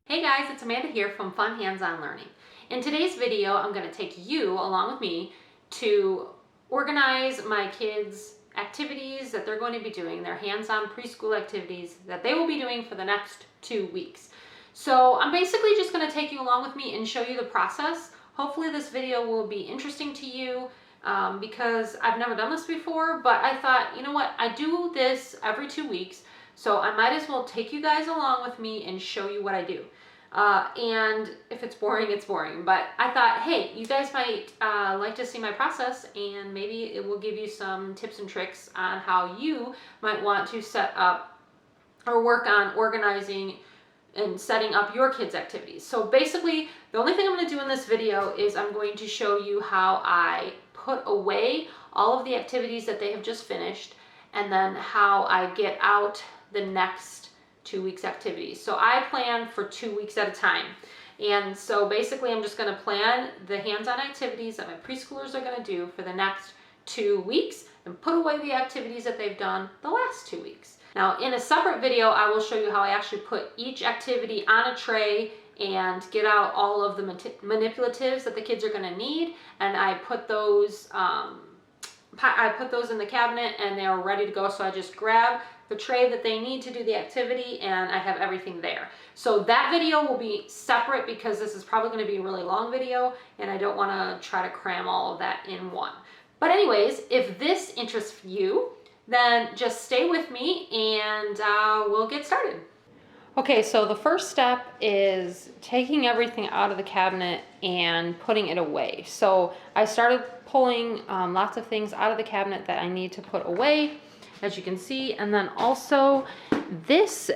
Hey guys, it's Amanda here from Fun Hands-On Learning. In today's video, I'm going to take you along with me to organize my kids' activities that they're going to be doing, their hands-on preschool activities that they will be doing for the next 2 weeks. So I'm basically just going to take you along with me and show you the process. Hopefully this video will be interesting to you because I've never done this before, but I thought, you know what, I do this every 2 weeks. So I might as well take you guys along with me and show you what I do. And if it's boring, it's boring. But I thought, hey, you guys might like to see my process, and maybe it will give you some tips and tricks on how you might want to set up or work on organizing and setting up your kids' activities. So basically, the only thing I'm going to do in this video is I'm going to show you how I put away all of the activities that they have just finished, and then how I get out the next 2 weeks activities. So I plan for 2 weeks at a time. And so basically I'm just going to plan the hands-on activities that my preschoolers are going to do for the next 2 weeks and put away the activities that they've done the last 2 weeks. Now in a separate video, I will show you how I actually put each activity on a tray and get out all of the manipulatives that the kids are going to need. And I put those in the cabinet and they're ready to go. So I just grab the tray that they need to do the activity and I have everything there. So that video will be separate because this is probably going to be a really long video and I don't want to try to cram all of that in one. But anyways, if this interests you, then just stay with me and we'll get started. Okay, so the first step is taking everything out of the cabinet and putting it away. So I started pulling lots of things out of the cabinet that I need to put away, as you can see. And then also this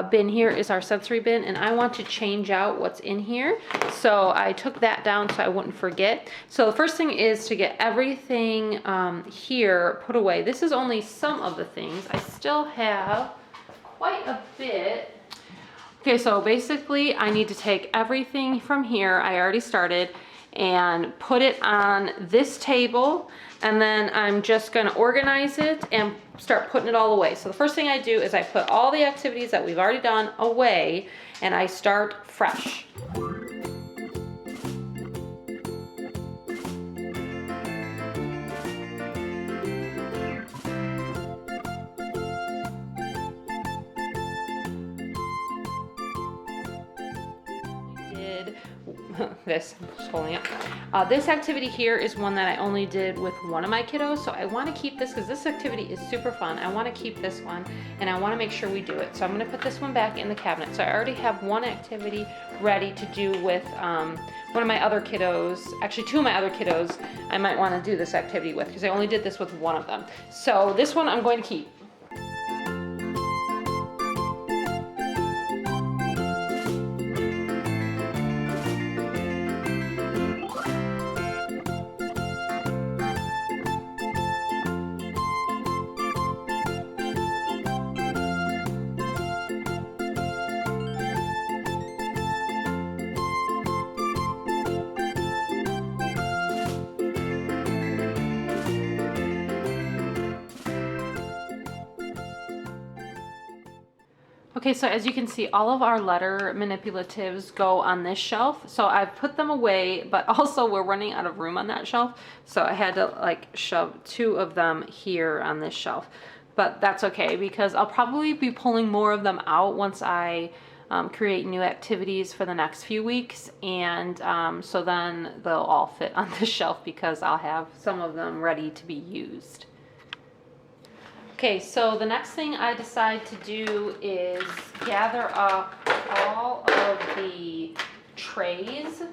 bin here is our sensory bin, and I want to change out what's in here. So I took that down so I wouldn't forget. So the first thing is to get everything here put away. This is only some of the things. I still have quite a bit. Okay, so basically I need to take everything from here, I already started, and put it on this table, and then I'm just gonna organize it and start putting it all away. So the first thing I do is I put all the activities that we've already done away, and I start fresh. This, I'm just holding it. This activity here is one that I only did with one of my kiddos, so I want to keep this because this activity is super fun. I want to keep this one and I want to make sure we do it. So I'm going to put this one back in the cabinet. So I already have one activity ready to do with one of my other kiddos, actually two of my other kiddos I might want to do this activity with because I only did this with one of them. So this one I'm going to keep. Okay, so as you can see, all of our letter manipulatives go on this shelf. So I've put them away, but also we're running out of room on that shelf. So I had to like shove 2 of them here on this shelf. But that's okay because I'll probably be pulling more of them out once I create new activities for the next few weeks. And so then they'll all fit on this shelf because I'll have some of them ready to be used. Okay, so the next thing I decide to do is gather up all of the trays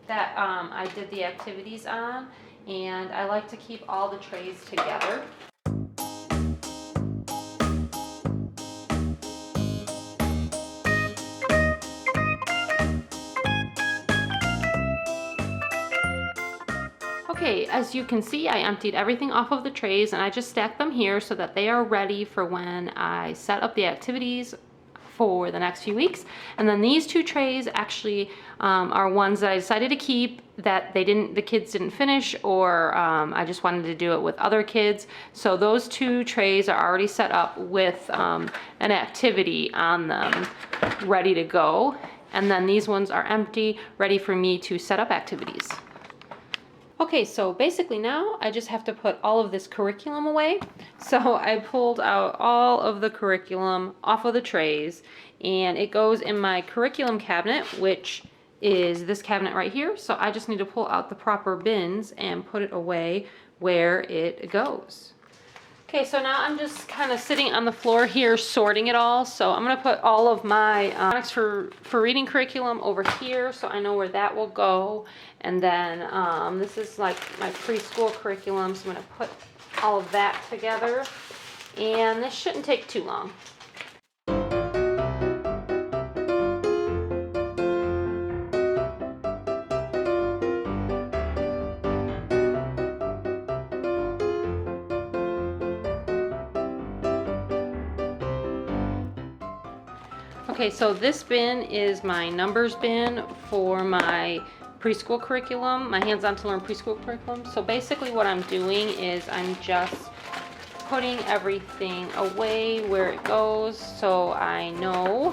that I did the activities on, and I like to keep all the trays together. Okay, as you can see, I emptied everything off of the trays and I just stacked them here so that they are ready for when I set up the activities for the next few weeks. And then these 2 trays actually are ones that I decided to keep that the kids didn't finish, or I just wanted to do it with other kids. So those 2 trays are already set up with an activity on them, ready to go. and then these ones are empty, ready for me to set up activities. Okay, so basically now I just have to put all of this curriculum away. So I pulled out all of the curriculum off of the trays, and it goes in my curriculum cabinet, which is this cabinet right here. So I just need to pull out the proper bins and put it away where it goes. Okay, so now I'm just kind of sitting on the floor here sorting it all. So I'm going to put all of my for reading curriculum over here so I know where that will go. And then this is like my preschool curriculum, so I'm going to put all of that together. And this shouldn't take too long. Okay, so this bin is my numbers bin for my preschool curriculum, my hands-on to learn preschool curriculum. So basically what I'm doing is I'm just putting everything away where it goes so I know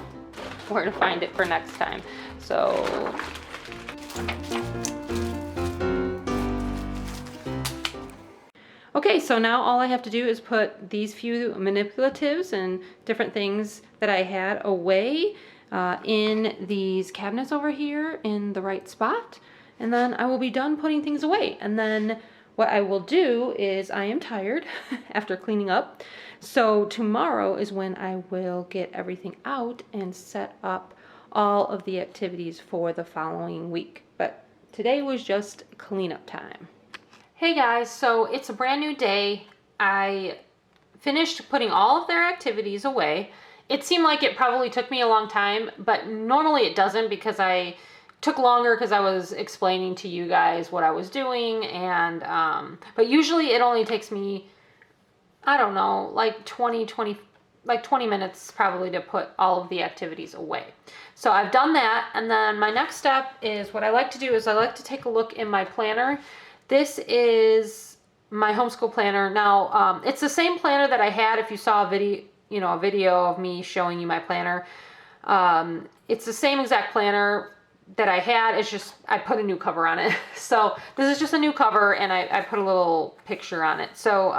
where to find it for next time. So okay, so now all I have to do is put these few manipulatives and different things that I had away in these cabinets over here in the right spot. And then I will be done putting things away. And then what I will do is I am tired after cleaning up. So tomorrow is when I will get everything out and set up all of the activities for the following week. But today was just cleanup time. Hey guys, so it's a brand new day. I finished putting all of their activities away. It seemed like it probably took me a long time, but normally it doesn't because I took longer because I was explaining to you guys what I was doing, and but usually it only takes me, I don't know, like 20 minutes probably to put all of the activities away. So I've done that, and then my next step is what I like to do is I like to take a look in my planner. This is my homeschool planner. Now, it's the same planner that I had if you saw a video of me showing you my planner. It's the same exact planner that I had. It's just I put a new cover on it. So this is just a new cover, and I put a little picture on it. So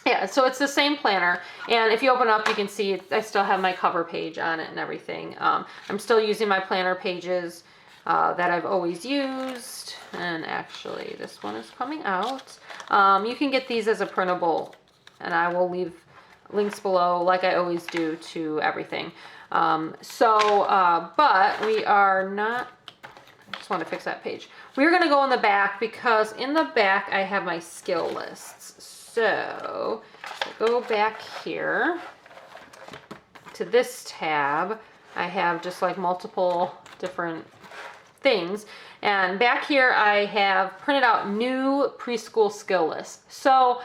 yeah, so it's the same planner, and if you open up, you can see I still have my cover page on it and everything. I'm still using my planner pages that I've always used, and actually this one is coming out. You can get these as a printable, and I will leave links below like I always do to everything. But we are not, I just want to fix that page. We're going to go in the back because in the back I have my skill lists. So go back here to this tab. I have just like multiple different things, and back here I have printed out new preschool skill lists. So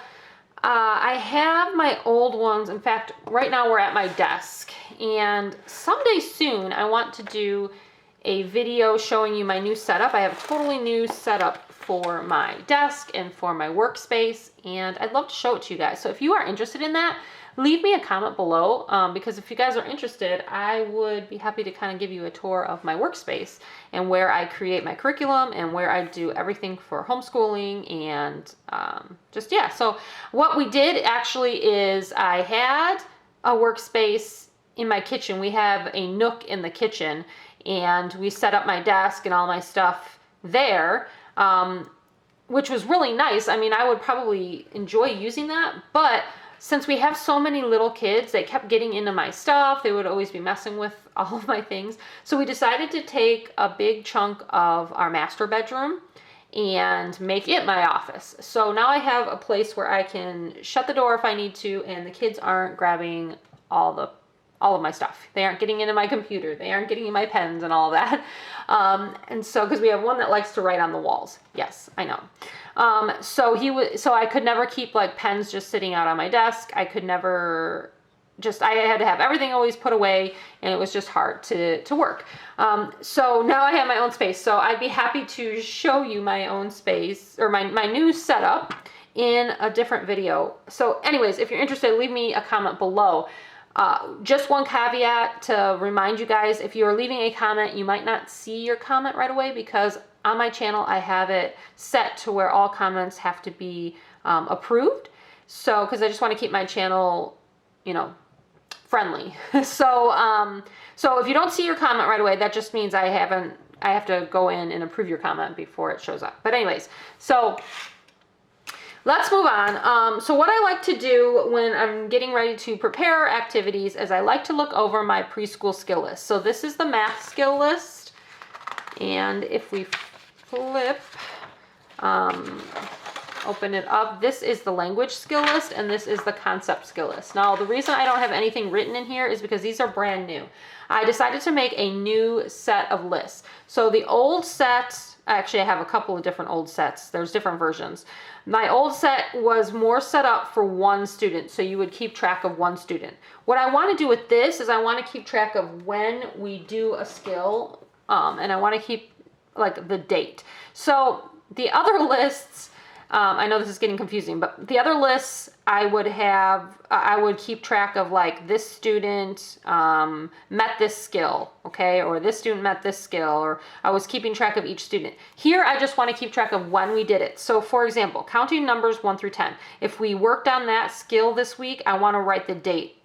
I have my old ones. In fact, right now we're at my desk, and someday soon I want to do a video showing you my new setup. I have a totally new setup for my desk and for my workspace, and I'd love to show it to you guys. So if you are interested in that, leave me a comment below, because if you guys are interested, I would be happy to kind of give you a tour of my workspace and where I create my curriculum and where I do everything for homeschooling and yeah. So what we did actually is I had a workspace in my kitchen. We have a nook in the kitchen, and we set up my desk and all my stuff there, which was really nice. I mean, I would probably enjoy using that, but since we have so many little kids, they kept getting into my stuff. They would always be messing with all of my things. So we decided to take a big chunk of our master bedroom and make it my office. So now I have a place where I can shut the door if I need to, and the kids aren't grabbing all of my stuff. They aren't getting into my computer. They aren't getting in my pens and all that. And so, because we have one that likes to write on the walls. Yes, I know. So I could never keep like pens just sitting out on my desk. I could never I had to have everything always put away, and it was just hard to work. So now I have my own space. So I'd be happy to show you my own space, or my new setup, in a different video. So anyways, if you're interested, leave me a comment below. Just one caveat to remind you guys, if you're leaving a comment, you might not see your comment right away because on my channel, I have it set to where all comments have to be approved. So, because I just want to keep my channel, friendly. So if you don't see your comment right away, that just means I have to go in and approve your comment before it shows up. But anyways, so let's move on. So what I like to do when I'm getting ready to prepare activities is I like to look over my preschool skill list. So this is the math skill list. And if we flip, open it up, this is the language skill list and this is the concept skill list. Now, the reason I don't have anything written in here is because these are brand new. I decided to make a new set of lists. So the old set, actually I have a couple of different old sets. There's different versions. My old set was more set up for one student, so you would keep track of one student. What I want to do with this is I want to keep track of when we do a skill, and I want to keep like the date. So the other lists, I know this is getting confusing, but the other lists I would keep track of like this student met this skill, okay, or this student met this skill, or I was keeping track of each student. Here I just want to keep track of when we did it. So for example, counting numbers 1 through 10. If we worked on that skill this week, I want to write the date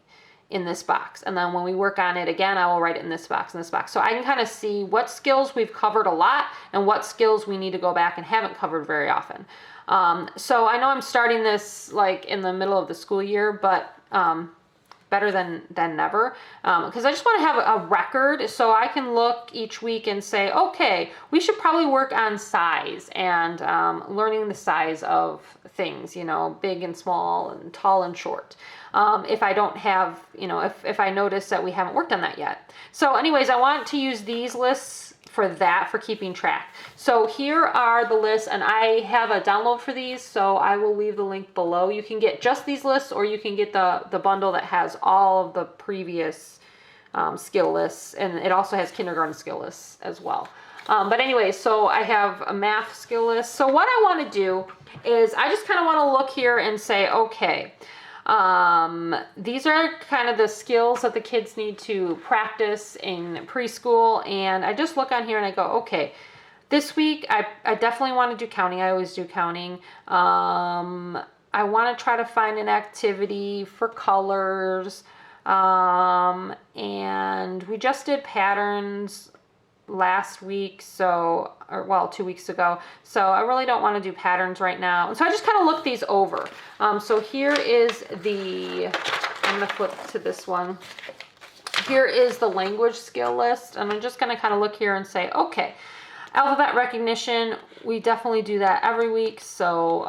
in this box. And then when we work on it again, I will write it in this box, in this box. So I can kind of see what skills we've covered a lot and what skills we need to go back and haven't covered very often. So I know I'm starting this like in the middle of the school year, but better than never, because I just want to have a record so I can look each week and say, okay, we should probably work on size and learning the size of things, big and small and tall and short. If I don't have, if I notice that we haven't worked on that yet. So anyways, I want to use these lists for keeping track. So here are the lists, and I have a download for these, so I will leave the link below. You can get just these lists, or you can get the bundle that has all of the previous skill lists, and it also has kindergarten skill lists as well. But anyway, so I have a math skill list. So what I want to do is I just kind of want to look here and say, okay, these are kind of the skills that the kids need to practice in preschool. And I just look on here and I go, okay, this week I definitely want to do counting. I always do counting. I want to try to find an activity for colors. And we just did patterns last week, so, or well, 2 weeks ago. So I really don't want to do patterns right now. And so I just kind of look these over. So here is I'm going to flip to this one. Here is the language skill list. And I'm just going to kind of look here and say, okay, alphabet recognition, we definitely do that every week. So,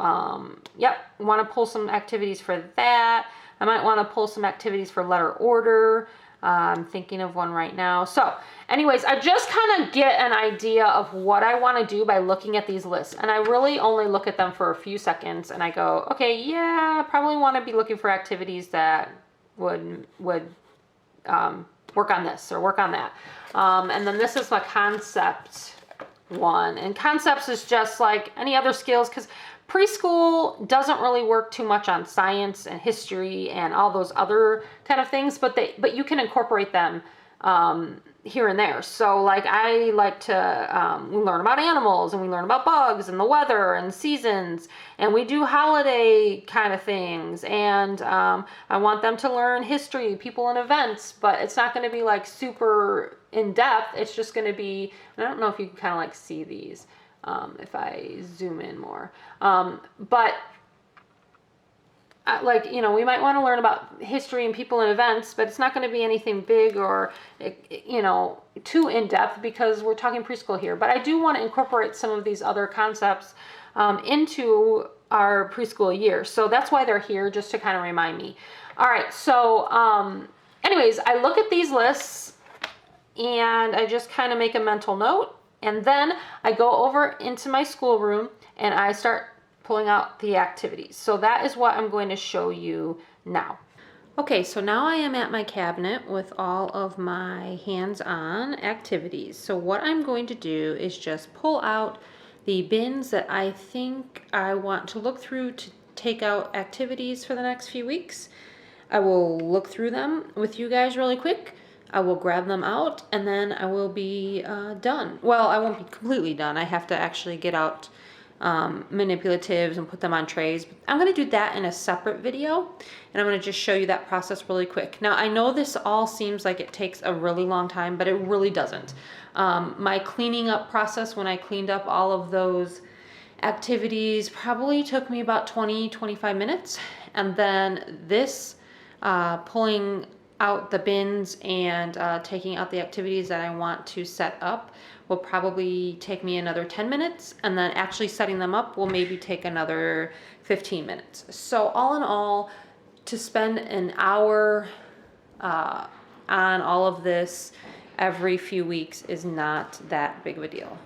yep, want to pull some activities for that. I might want to pull some activities for letter order. I'm thinking of one right now. So anyways, I just kind of get an idea of what I want to do by looking at these lists. And I really only look at them for a few seconds and I go, okay, yeah, I probably want to be looking for activities that would work on this or work on that. And then this is my concept one. And concepts is just like any other skills, because preschool doesn't really work too much on science and history and all those other kind of things, but you can incorporate them here and there. So like I like to we learn about animals and we learn about bugs and the weather and seasons, and we do holiday kind of things, and I want them to learn history, people and events, but it's not going to be like super in depth. It's just going to be, I don't know if you can kind of like see these. If I zoom in more, but like, we might want to learn about history and people and events, but it's not going to be anything big or, too in-depth because we're talking preschool here. But I do want to incorporate some of these other concepts into our preschool year. So that's why they're here, just to kind of remind me. All right. So anyways, I look at these lists and I just kind of make a mental note. And then I go over into my schoolroom and I start pulling out the activities. So that is what I'm going to show you now. Okay, so now I am at my cabinet with all of my hands-on activities. So what I'm going to do is just pull out the bins that I think I want to look through to take out activities for the next few weeks. I will look through them with you guys really quick. I will grab them out and then I will be done. Well, I won't be completely done. I have to actually get out manipulatives and put them on trays. I'm going to do that in a separate video, and I'm going to just show you that process really quick. Now, I know this all seems like it takes a really long time, but it really doesn't. My cleaning up process, when I cleaned up all of those activities, probably took me about 20-25 minutes. And then this pulling out the bins and taking out the activities that I want to set up will probably take me another 10 minutes, and then actually setting them up will maybe take another 15 minutes. So all in all, to spend an hour on all of this every few weeks is not that big of a deal.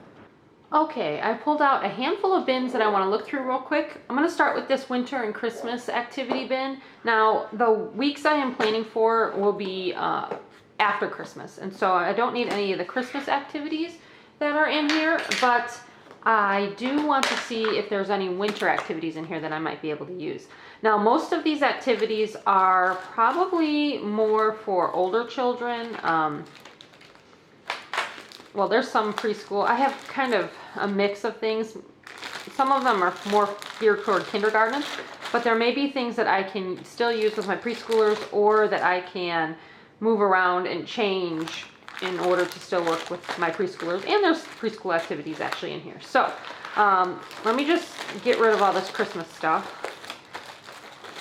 Okay, I pulled out a handful of bins that I want to look through real quick. I'm going to start with this winter and Christmas activity bin. Now, the weeks I am planning for will be after Christmas, and so I don't need any of the Christmas activities that are in here, but I do want to see if there's any winter activities in here that I might be able to use. Now, most of these activities are probably more for older children. Well, there's some preschool. I have kind of a mix of things. Some of them are more geared toward kindergarten, but there may be things that I can still use with my preschoolers, or that I can move around and change in order to still work with my preschoolers. And there's preschool activities actually in here. So let me just get rid of all this Christmas stuff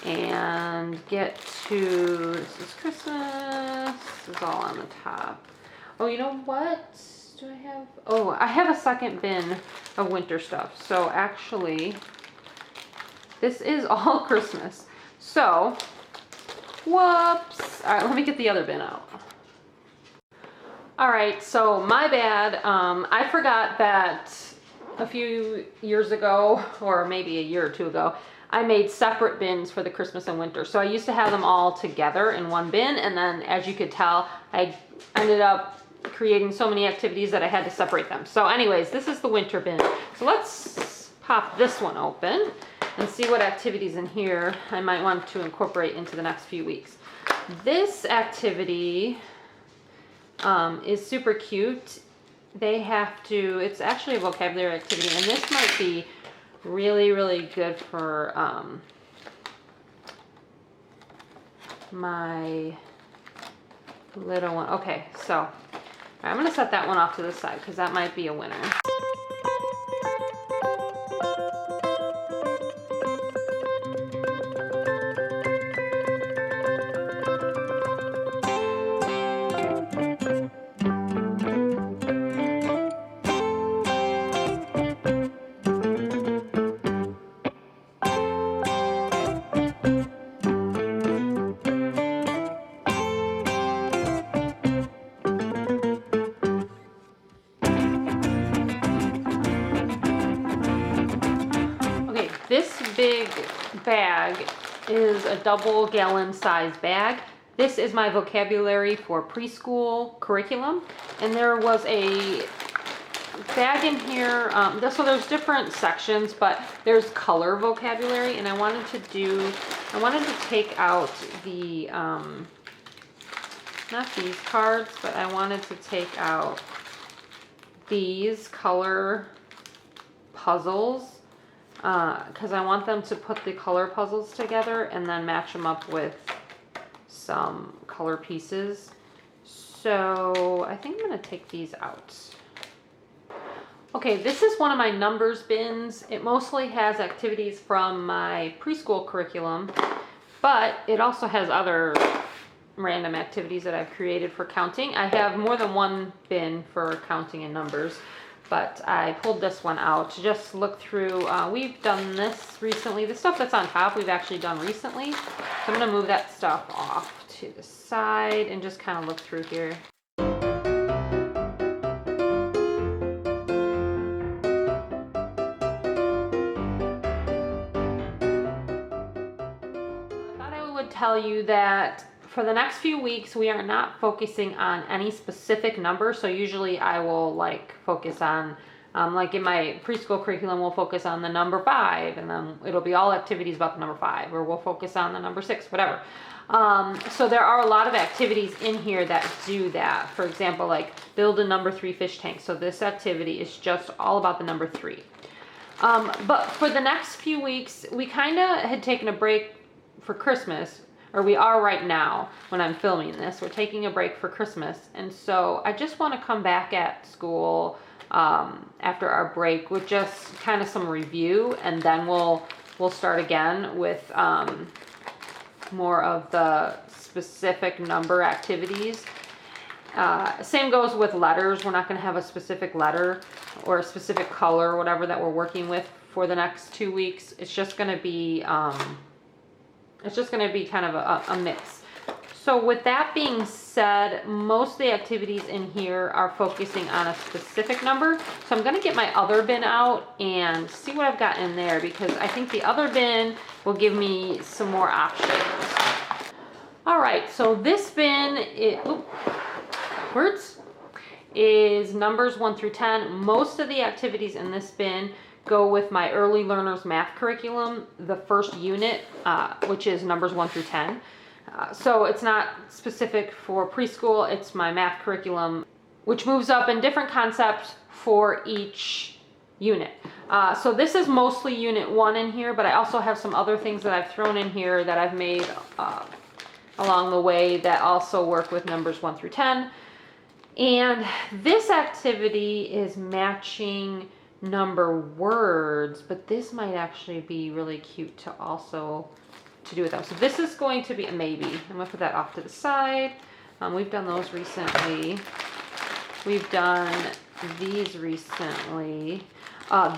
and get to, this is Christmas, this is all on the top. Oh, you know what do I have? Oh, I have a second bin of winter stuff. So actually, this is all Christmas. So, whoops. All right, let me get the other bin out. All right, so my bad. I forgot that a few years ago, or maybe a year or two ago, I made separate bins for the Christmas and winter. So I used to have them all together in one bin, and then as you could tell, I ended up creating so many activities that I had to separate them. So anyways, this is the winter bin. So let's pop this one open and see what activities in here I might want to incorporate into the next few weeks. This activity is super cute. They have to, it's actually a vocabulary activity, and this might be really, really good for my little one. Okay, so I'm going to set that one off to the side because that might be a winner. This big bag is a double gallon size bag. This is my vocabulary for preschool curriculum. And there was a bag in here. So there's different sections, but there's color vocabulary. And I wanted to take out the, not these cards, but I wanted to take out these color puzzles. Because I want them to put the color puzzles together and then match them up with some color pieces. So I think I'm going to take these out. Okay, this is one of my numbers bins. It mostly has activities from my preschool curriculum, but it also has other random activities that I've created for counting. I have more than one bin for counting and numbers, but I pulled this one out to just look through. We've done this recently. The stuff that's on top we've actually done recently. So I'm going to move that stuff off to the side and just kind of look through here. I thought I would tell you that for the next few weeks, we are not focusing on any specific number. So usually I will focus on, like in my preschool curriculum, we'll focus on the number 5, and then it'll be all activities about the number 5, or we'll focus on the number 6, whatever. So there are a lot of activities in here that do that. For example, like build a number 3 fish tank. So this activity is just all about the number 3. But for the next few weeks, we kind of had taken a break for Christmas, or we are right now when I'm filming this. We're taking a break for Christmas. And so I just want to come back at school after our break with just kind of some review, and then we'll start again with more of the specific number activities. Same goes with letters. We're not going to have a specific letter or a specific color or whatever that we're working with for the next 2 weeks. It's just going to be kind of a mix. So with that being said, most of the activities in here are focusing on a specific number. So I'm going to get my other bin out and see what I've got in there, because I think the other bin will give me some more options. All right, so this bin is numbers 1 through 10. Most of the activities in this bin go with my early learners math curriculum, the first unit, which is numbers 1 through 10. So it's not specific for preschool, it's my math curriculum, which moves up in different concepts for each unit. So this is mostly unit 1 in here, but I also have some other things that I've thrown in here that I've made along the way that also work with numbers 1 through 10. And this activity is matching number words, but this might actually be really cute to also to do with them. So this is going to be a maybe. I'm gonna put that off to the side. We've done those recently. We've done these recently.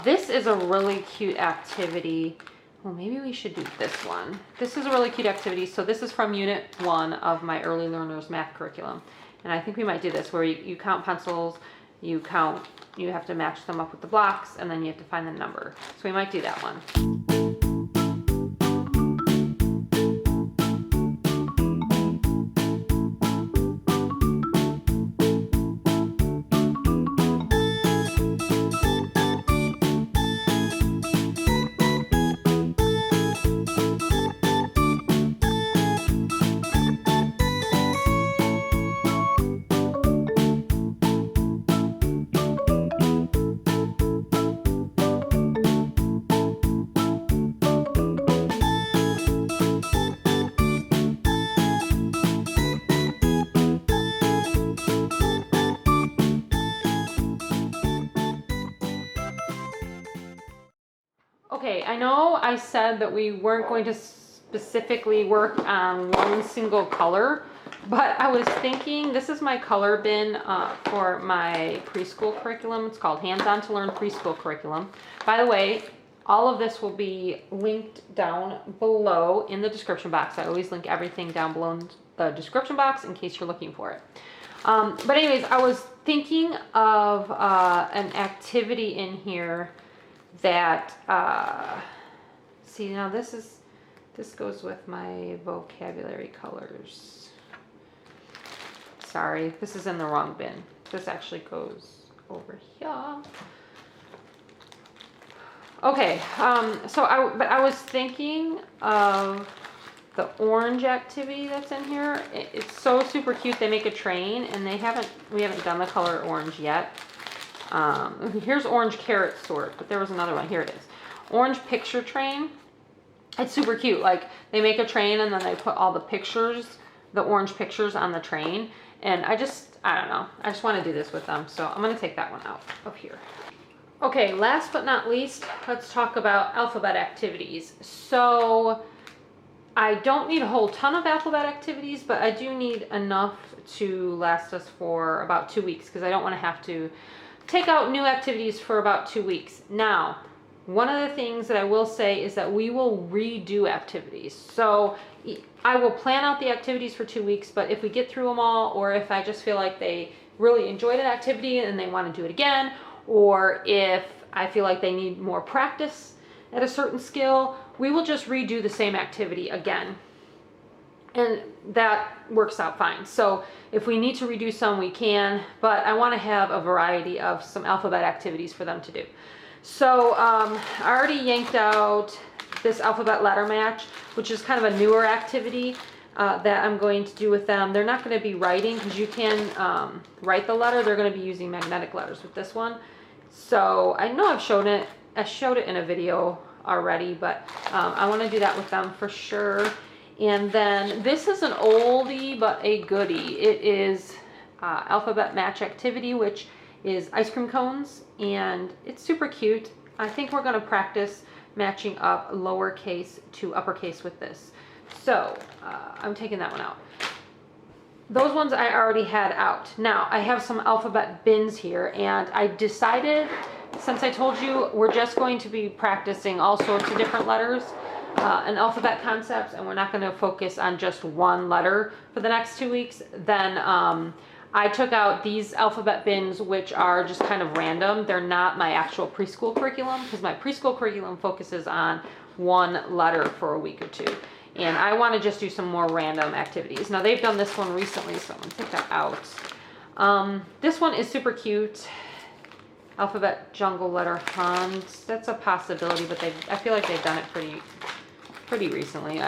This is a really cute activity. Well, maybe we should do this one. This is a really cute activity. So this is from unit 1 of my early learners math curriculum. And I think we might do this where you count pencils, you have to match them up with the blocks, and then you have to find the number. So we might do that one. Okay, I know I said that we weren't going to specifically work on one single color, but I was thinking, this is my color bin for my preschool curriculum. It's called Hands On to Learn Preschool Curriculum. By the way, all of this will be linked down below in the description box. I always link everything down below in the description box in case you're looking for it. But anyways, I was thinking of an activity in here that see, now this goes with my vocabulary colors. Sorry, this is in the wrong bin. This actually goes over here. Okay, so I was thinking of the orange activity that's in here. It's so super cute. They make a train, and we haven't done the color orange yet. Here's orange carrot sort, but there was another one. Here it is. Orange picture train. It's super cute. Like, they make a train and then they put all the pictures, the orange pictures on the train. And I don't know. I just want to do this with them. So I'm going to take that one out of here. Okay, last but not least, let's talk about alphabet activities. So I don't need a whole ton of alphabet activities, but I do need enough to last us for about 2 weeks, because I don't want to have to take out new activities for about 2 weeks. Now, one of the things that I will say is that we will redo activities. So I will plan out the activities for 2 weeks, but if we get through them all, or if I just feel like they really enjoyed an activity and they want to do it again, or if I feel like they need more practice at a certain skill, we will just redo the same activity again. And that works out fine. So if we need to redo some, we can, but I want to have a variety of some alphabet activities for them to do. So I already yanked out this alphabet letter match, which is kind of a newer activity. that I'm going to do with them. They're not going to be writing because you can write the letter. They're going to be using magnetic letters with this one. So I know I showed it in a video already, but I want to do that with them for sure. And then this is an oldie but a goodie. It is alphabet match activity, which is ice cream cones, and it's super cute. I think we're going to practice matching up lowercase to uppercase with this. So I'm taking that one out. Those ones I already had out. Now I have some alphabet bins here, and I decided, since I told you we're just going to be practicing all sorts of different letters and alphabet concepts, and we're not going to focus on just one letter for the next 2 weeks, then I took out these alphabet bins, which are just kind of random. They're not my actual preschool curriculum, because my preschool curriculum focuses on one letter for a week or two. And I want to just do some more random activities. Now they've done this one recently, so I'm going to take that out. This one is super cute. Alphabet jungle letter hunt. That's a possibility, but I feel like they've done it pretty recently.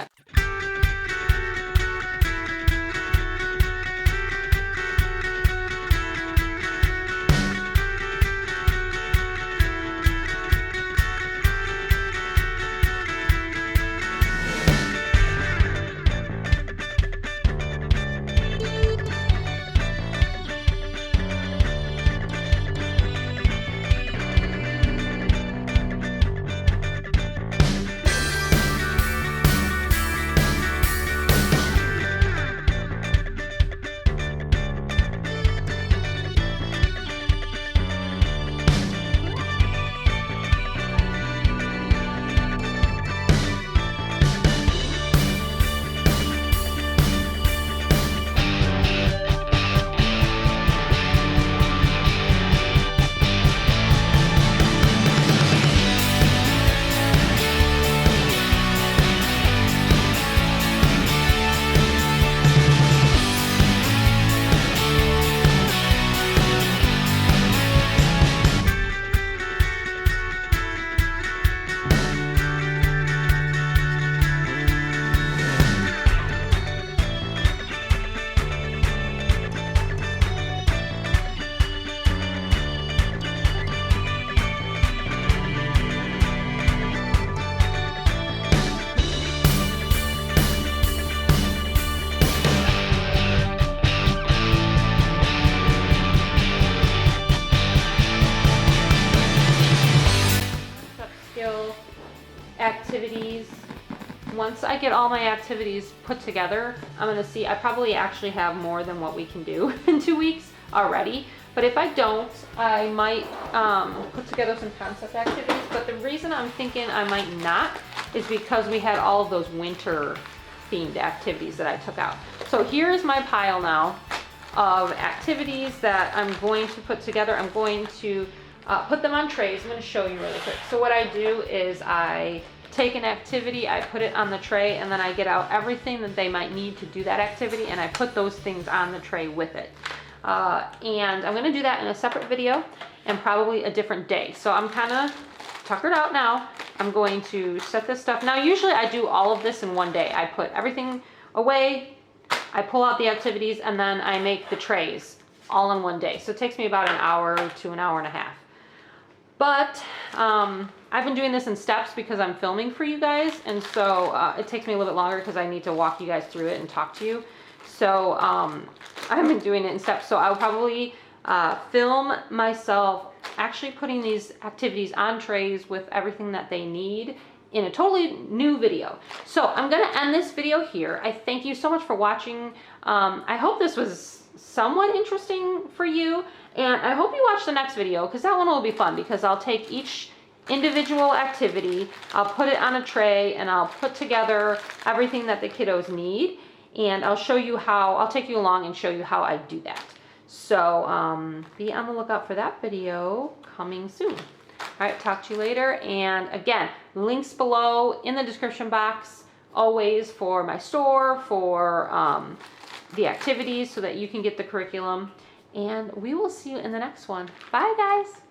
Activities. Once I get all my activities put together, I'm going to see, I probably actually have more than what we can do in 2 weeks already, but if I don't, I might put together some concept activities. But the reason I'm thinking I might not is because we had all of those winter themed activities that I took out. So here's my pile now of activities that I'm going to put together. I'm going to put them on trays. I'm going to show you really quick. So what I do is I take an activity, I put it on the tray, and then I get out everything that they might need to do that activity, and I put those things on the tray with it. And I'm going to do that in a separate video and probably a different day. So I'm kind of tuckered out now. I'm going to set this stuff. Now usually I do all of this in one day. I put everything away, I pull out the activities, and then I make the trays all in one day. So it takes me about an hour to an hour and a half. But I've been doing this in steps because I'm filming for you guys, and so it takes me a little bit longer because I need to walk you guys through it and talk to you. So I've been doing it in steps. So I'll probably film myself actually putting these activities on trays with everything that they need in a totally new video. So I'm going to end this video here. I thank you so much for watching. I hope this was somewhat interesting for you, and I hope you watch the next video, because that one will be fun, because I'll take each individual activity, I'll put it on a tray, and I'll put together everything that the kiddos need, and I'll show you how, I'll take you along and show you how I do that. So be on the lookout for that video coming soon. All right, talk to you later. And again, links below in the description box, always, for my store, for the activities, so that you can get the curriculum. And we will see you in the next one. Bye, guys.